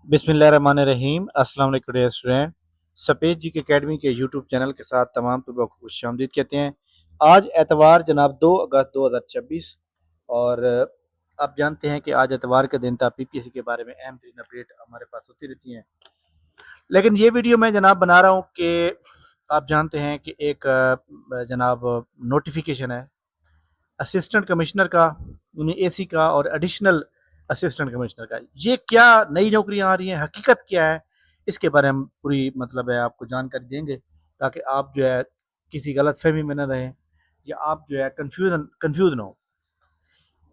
बिस्मिल्लाहिर्रहमानिर्रहीम। अस्सलाम वालेकुम डियर स्टूडेंट। सपेज जी के अकेडमी के यूट्यूब चैनल के साथ तमाम तलबा को खुशामदीद कहते हैं। आज एतवार जनाब 2 अगस्त 2026 और आप जानते हैं कि आज एतवार के दिन था। पीपीएससी के बारे में अहम तरीन अपडेट हमारे पास होती रहती हैं, लेकिन ये वीडियो मैं जनाब बना रहा हूँ कि आप जानते हैं कि एक जनाब नोटिफिकेशन है असिस्टेंट कमिश्नर का, एसी का और एडिशनल असिस्टेंट कमिश्नर का। ये क्या नई नौकरियां आ रही हैं, हकीकत क्या है, इसके बारे में पूरी मतलब है आपको जानकारी देंगे, ताकि आप जो है किसी गलत फहमी में न रहें या आप जो है कंफ्यूज ना हो।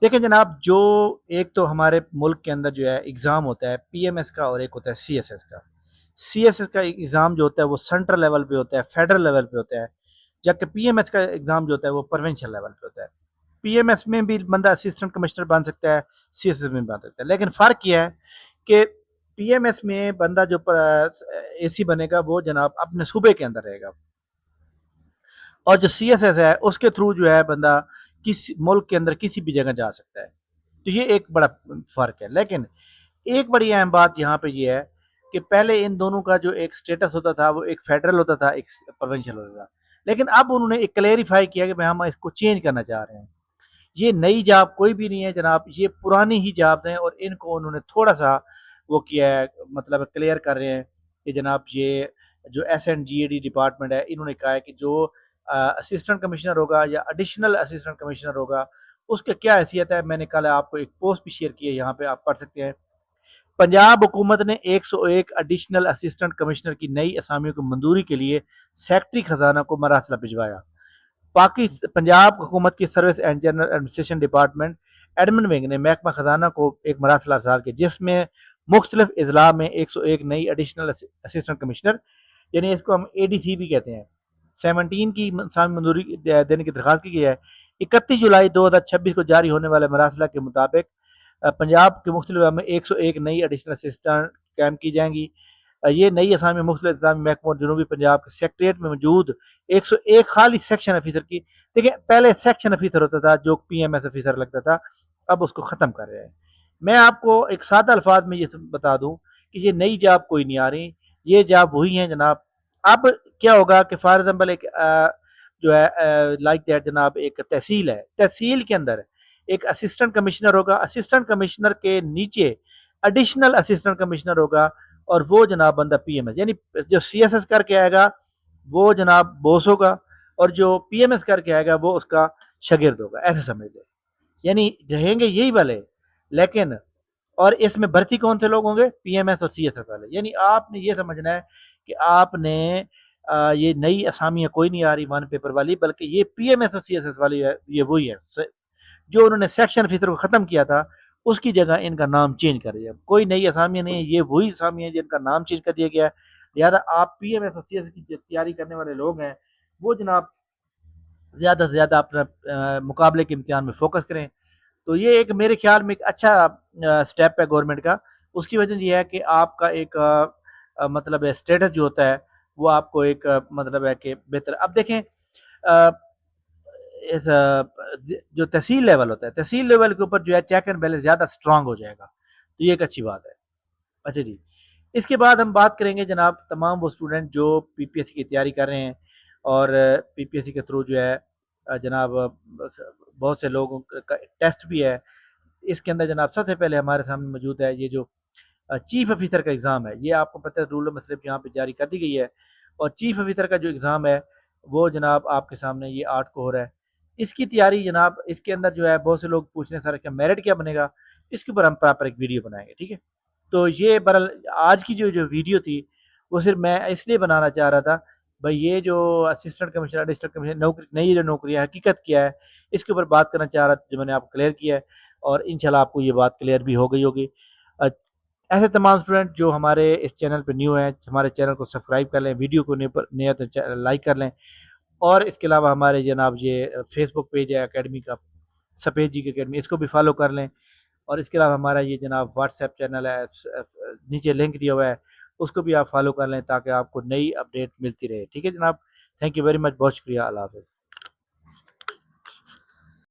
देखें जनाब, जो एक तो हमारे मुल्क के अंदर जो है एग्ज़ाम होता है पीएमएस का और एक होता है सीएसएस का। सीएसएस का एग्ज़ाम जो होता है वो सेंट्रल लेवल पे होता है, फेडरल लेवल पे होता है, जबकि पीएमएस का एग्ज़ाम जो होता है वो प्रोविंशियल लेवल पे होता है। पीएमएस में भी बंदा असिस्टेंट कमिश्नर बन सकता है, सीएसएस में भी बन सकता है, लेकिन फ़र्क ये है कि पीएमएस में बंदा जो एसी बनेगा वो जनाब अपने सूबे के अंदर रहेगा, और जो सीएसएस है उसके थ्रू जो है बंदा किसी मुल्क के अंदर किसी भी जगह जा सकता है। तो ये एक बड़ा फ़र्क है। लेकिन एक बड़ी अहम बात यहाँ पे ये है कि पहले इन दोनों का जो एक स्टेटस होता था वो एक फेडरल होता था, एक प्रोविंशियल होता था, लेकिन अब उन्होंने एक क्लेरिफाई किया कि भाई हम इसको चेंज करना चाह रहे हैं। ये नई जॉब कोई भी नहीं है जनाब, ये पुरानी ही जॉब हैं और इनको उन्होंने थोड़ा सा वो किया है, मतलब क्लियर कर रहे हैं कि जनाब ये जो S and G A D department है, इन्होंने कहा है कि जो असिस्टेंट कमिश्नर होगा या एडिशनल असिस्टेंट कमिश्नर होगा उसकी क्या हैसियत है। मैंने कल आपको एक पोस्ट भी शेयर की है, यहाँ पे आप पढ़ सकते हैं। पंजाब हुकूमत ने 101 एडिशनल असिस्टेंट कमिश्नर की नई असामियों की मंजूरी के लिए सेक्रेटरी खजाना को मरासला भिजवाया। पंजाब हुकूमत की service and general administration department admin wing ने महकमा खजाना को एक मरासला अरसाल किया, जिसमें मुख्तलिफ अजला में 101 नई एडिशनल असिस्टेंट कमिश्नर, यानी इसको हम एडीसी भी कहते हैं, 17 की मंजूरी देने की दरख्वास्त की गई है। 31 जुलाई 2026 को जारी होने वाले मरासला के मुताबिक पंजाब के मुख्तलिफ में 101 नई एडिशनल असिस्टेंट कैम की जाएंगी। ये नई असामी मुख्तलिफ इंतजामी महकमों और जनूबी पंजाब के सेक्रेटेरिएट में मौजूद 101 खाली सेक्शन ऑफिसर की। देखिए, पहले सेक्शन ऑफिसर होता था जो पीएमएस ऑफिसर लगता था, अब उसको ख़त्म कर रहे हैं। मैं आपको एक सादा अल्फाज में ये बता दूं कि ये नई जॉब कोई नहीं आ रही, ये जॉब वही है जनाब। अब क्या होगा कि फॉर एग्जाम्पल एक जो है लाइक दैट जनाब, एक तहसील है, तहसील के अंदर एक असिस्टेंट कमिश्नर होगा, असिस्टेंट कमिश्नर के नीचे एडिशनल असिस्टेंट कमिश्नर होगा, और वो जनाब बंदा पीएमएस, यानी जो सीएसएस करके आएगा वो जनाब बॉस होगा, और जो पीएमएस करके आएगा वो उसका शागिर्द होगा, ऐसे समझ ले। यानी रहेंगे यही वाले, लेकिन और इसमें भर्ती कौन से लोग होंगे, पीएमएस और सीएसएस वाले। यानी आपने ये समझना है कि आपने ये नई असामियाँ कोई नहीं आ रही वन पेपर वाली, बल्कि ये पीएमएस और सीएसएस वाली है, ये वही है जो उन्होंने सेक्शन ऑफिसर को ख़त्म किया था, उसकी जगह इनका नाम चेंज कर दिया। कोई नई असामियाँ नहीं है, ये वही असामी है जिनका नाम चेंज कर दिया गया है। लिहाजा आप पीएमएस और सीएसएस की तैयारी करने वाले लोग हैं, वो जनाब ज़्यादा से ज़्यादा अपना मुकाबले के इम्तिहान में फोकस करें। तो ये एक मेरे ख्याल में एक अच्छा स्टेप है गवर्नमेंट का। उसकी वजह ये है कि आपका एक मतलब है स्टेटस जो होता है वो आपको एक मतलब है कि बेहतर। अब देखें अ, इस जो तहसील लेवल होता है, तहसील लेवल के ऊपर जो है चेक एंड बैलेंस ज़्यादा स्ट्रांग हो जाएगा, तो ये एक अच्छी बात है। अच्छा जी, इसके बाद हम बात करेंगे जनाब तमाम वो स्टूडेंट जो पीपीएससी की तैयारी कर रहे हैं, और पीपीएससी के थ्रू जो है जनाब बहुत से लोगों का टेस्ट भी है। इसके अंदर जनाब सबसे पहले हमारे सामने मौजूद है ये जो चीफ ऑफिसर का एग्ज़ाम है। ये आपको पता है रूल में स्लिप यहाँ पे जारी कर दी गई है, और चीफ ऑफिसर का जो एग्ज़ाम है वो जनाब आपके सामने ये 8 को हो रहा है। इसकी तैयारी जनाब, इसके अंदर जो है बहुत से लोग पूछ रहे हैं सर क्या मेरिट क्या बनेगा, इसके ऊपर हम प्रॉपर एक वीडियो बनाएंगे, ठीक है। तो ये बहरहाल आज की जो जो वीडियो थी वो सिर्फ मैं इसलिए बनाना चाह रहा था, भाई ये जो असिस्टेंट कमिश्नर एडिशनल कमिश्नर नौकरी, नई जो नौकरी है हकीकत क्या है, इसके ऊपर बात करना चाह रहा था, जो मैंने आपको क्लियर किया है, और इंशाल्लाह आपको ये बात क्लियर भी हो गई होगी। अ, ऐसे तमाम स्टूडेंट जो हमारे इस चैनल पे न्यू हैं, हमारे चैनल को सब्सक्राइब कर लें, वीडियो को नया तो लाइक कर लें, और इसके अलावा हमारे जनाब ये फेसबुक पेज है अकेडमी का, सफेद जी की अकेडमी, इसको भी फॉलो कर लें। और इसके अलावा हमारा ये जनाब व्हाट्सएप चैनल है, नीचे लिंक दिया हुआ है, उसको भी आप फॉलो कर लें ताकि आपको नई अपडेट मिलती रहे, ठीक है जनाब। थैंक यू वेरी मच, बहुत शुक्रिया, अल्लाह हाफ़िज़।